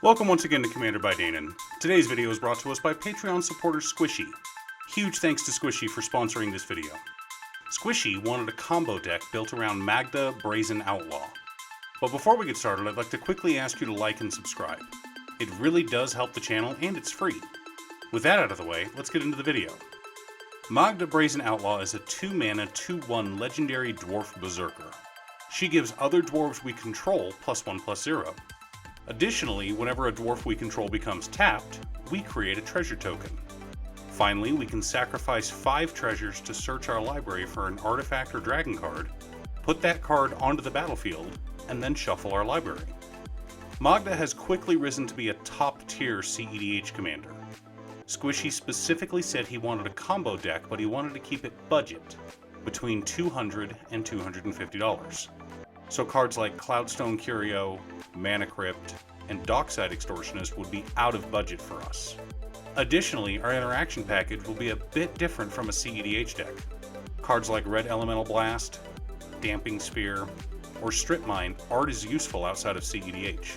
Welcome once again to Commander by Danon. Today's video is brought to us by Patreon supporter Squishy. Huge thanks to Squishy for sponsoring this video. Squishy wanted a combo deck built around Magda, Brazen, Outlaw. But before we get started, I'd like to quickly ask you to like and subscribe. It really does help the channel and it's free. With that out of the way, let's get into the video. Magda Brazen Outlaw is a 2-mana, 2/1 legendary dwarf berserker. She gives other dwarves we control +1/+0. Additionally, whenever a dwarf we control becomes tapped, we create a treasure token. Finally, we can sacrifice 5 treasures to search our library for an artifact or dragon card, put that card onto the battlefield, and then shuffle our library. Magda has quickly risen to be a top-tier CEDH commander. Squishy specifically said he wanted a combo deck, but he wanted to keep it budget, between $200 and $250. So cards like Cloudstone Curio, Mana Crypt, and Dockside Extortionist would be out of budget for us. Additionally, our interaction package will be a bit different from a CEDH deck. Cards like Red Elemental Blast, Damping Spear, or Strip Mine aren't as useful outside of CEDH.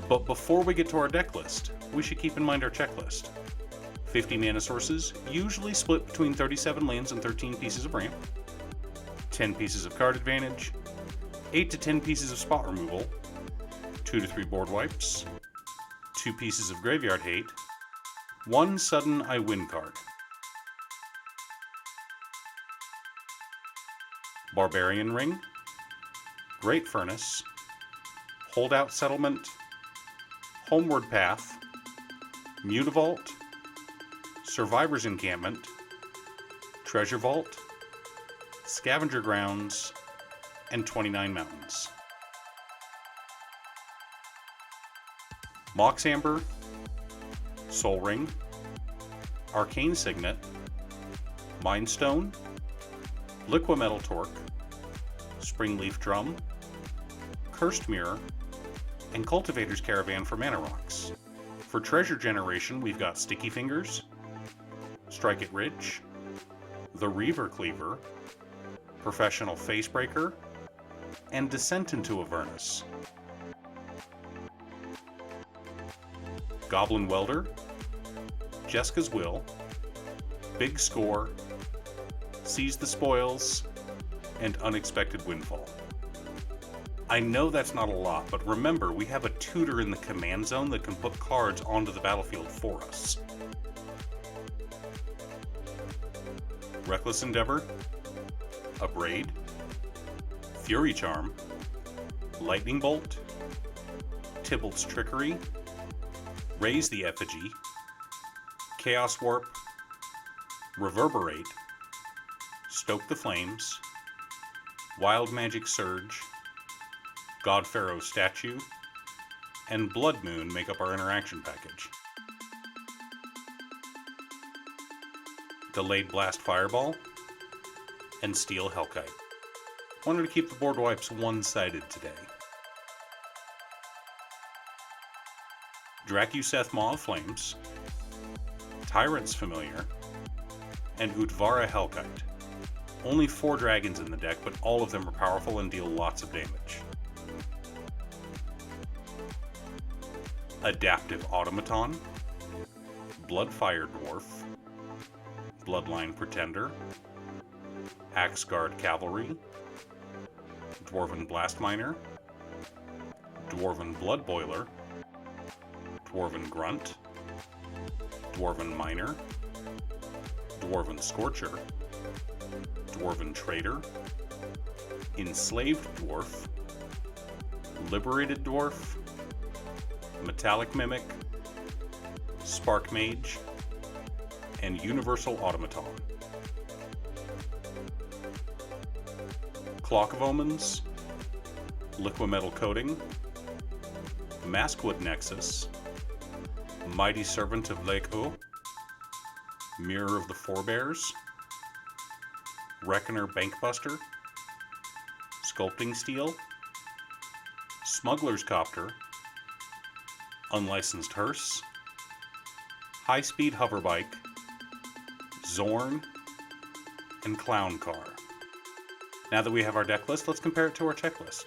But before we get to our deck list, we should keep in mind our checklist. 50 mana sources, usually split between 37 lands and 13 pieces of ramp, 10 pieces of card advantage, 8 to 10 pieces of spot removal, 2 to 3 board wipes, 2 pieces of graveyard hate, 1 sudden I win card. Barbarian Ring, Great Furnace, Holdout Settlement, Homeward Path, Mutavault, Survivor's Encampment, Treasure Vault, Scavenger Grounds, and 29 Mountains. Mox Amber, Soul Ring, Arcane Signet, Mind Stone, Liquimetal Torque, Springleaf Drum, Cursed Mirror, and Cultivator's Caravan for mana rocks. For treasure generation, we've got Sticky Fingers, Strike It Rich, the Reaver Cleaver, Professional Facebreaker, and Descent into Avernus. Goblin Welder, Jeska's Will, Big Score, Seize the Spoils, and Unexpected Windfall. I know that's not a lot, but remember, we have a tutor in the command zone that can put cards onto the battlefield for us. Reckless Endeavor, Abrade, Fury Charm, Lightning Bolt, Tybalt's Trickery, Raise the Effigy, Chaos Warp, Reverberate, Stoke the Flames, Wild Magic Surge, God Pharaoh's Statue, and Blood Moon make up our interaction package. Delayed Blast Fireball, and Steel Hellkite. Wanted to keep the board wipes one-sided today. Drakuseth Maw of Flames, Tyrant's Familiar, and Utvara Hellkite. Only 4 dragons in the deck, but all of them are powerful and deal lots of damage. Adaptive Automaton, Bloodfire Dwarf, Bloodline Pretender, Axeguard Cavalry, Dwarven Blast Miner, Dwarven Blood Boiler, Dwarven Grunt, Dwarven Miner, Dwarven Scorcher, Dwarven Trader, Enslaved Dwarf, Liberated Dwarf, Metallic Mimic, Spark Mage, and Universal Automaton. Clock of Omens, Liquimetal Coating, Maskwood Nexus, Mighty Servant of Lake O, Mirror of the Forebears, Reckoner Bankbuster, Sculpting Steel, Smuggler's Copter, Unlicensed Hearse, High Speed Hoverbike, Zorn, and Clown Car. Now that we have our deck list, let's compare it to our checklist.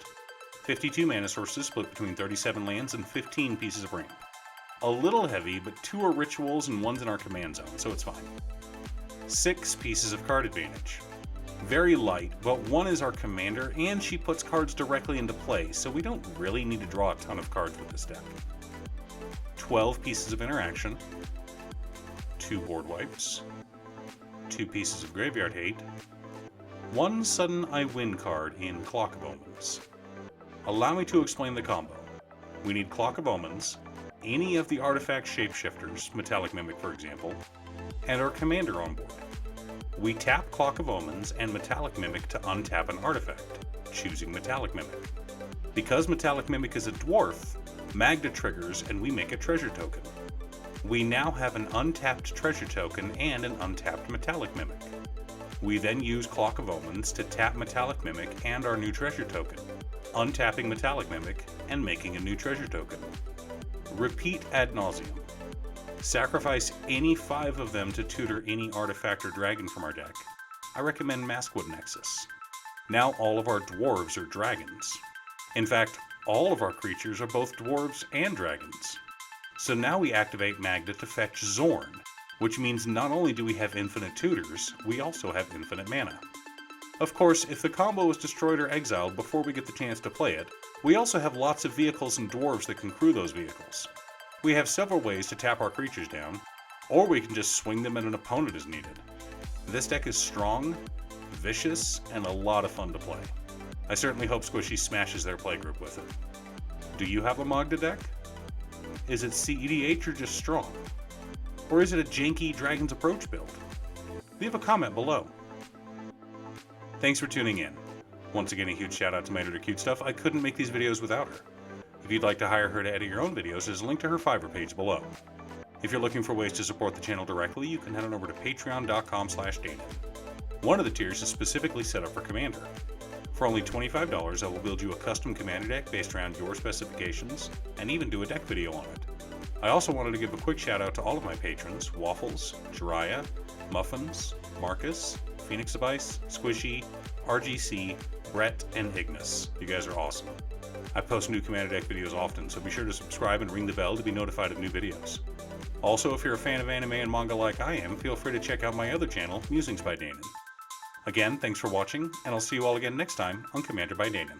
52 mana sources split between 37 lands and 15 pieces of ramp. A little heavy, but 2 are rituals and 1's in our command zone, so it's fine. 6 pieces of card advantage. Very light, but 1 is our commander, and she puts cards directly into play, so we don't really need to draw a ton of cards with this deck. 12 pieces of interaction. 2 board wipes. 2 pieces of graveyard hate. 1 sudden I win card in Clock of Omens. Allow me to explain the combo. We need Clock of Omens, any of the artifact shapeshifters, Metallic Mimic for example, and our commander on board. We tap Clock of Omens and Metallic Mimic to untap an artifact, choosing Metallic Mimic. Because Metallic Mimic is a dwarf, Magda triggers and we make a treasure token. We now have an untapped treasure token and an untapped Metallic Mimic. We then use Clock of Omens to tap Metallic Mimic and our new treasure token, untapping Metallic Mimic and making a new treasure token. Repeat ad nauseum. Sacrifice any 5 of them to tutor any artifact or dragon from our deck. I recommend Maskwood Nexus. Now all of our dwarves are dragons. In fact, all of our creatures are both dwarves and dragons. So now we activate Magda to fetch Zorn, which means not only do we have infinite tutors, we also have infinite mana. Of course, if the combo is destroyed or exiled before we get the chance to play it, we also have lots of vehicles and dwarves that can crew those vehicles. We have several ways to tap our creatures down, or we can just swing them at an opponent as needed. This deck is strong, vicious, and a lot of fun to play. I certainly hope Squishy smashes their playgroup with it. Do you have a Magda deck? Is it CEDH or just strong? Or is it a janky Dragon's Approach build? Leave a comment below. Thanks for tuning in. Once again, a huge shout out to my editor Cute Stuff. I couldn't make these videos without her. If you'd like to hire her to edit your own videos, there's a link to her Fiverr page below. If you're looking for ways to support the channel directly, you can head on over to patreon.com/Danon. One of the tiers is specifically set up for Commander. For only $25, I will build you a custom Commander deck based around your specifications, and even do a deck video on it. I also wanted to give a quick shout out to all of my patrons, Waffles, Jiraiya, Muffins, Marcus, Phoenix of Ice, Squishy, RGC, Brett, and Ignis. You guys are awesome. I post new Commander deck videos often, so be sure to subscribe and ring the bell to be notified of new videos. Also, if you're a fan of anime and manga like I am, feel free to check out my other channel, Musings by Danon. Again, thanks for watching, and I'll see you all again next time on Commander by Danon.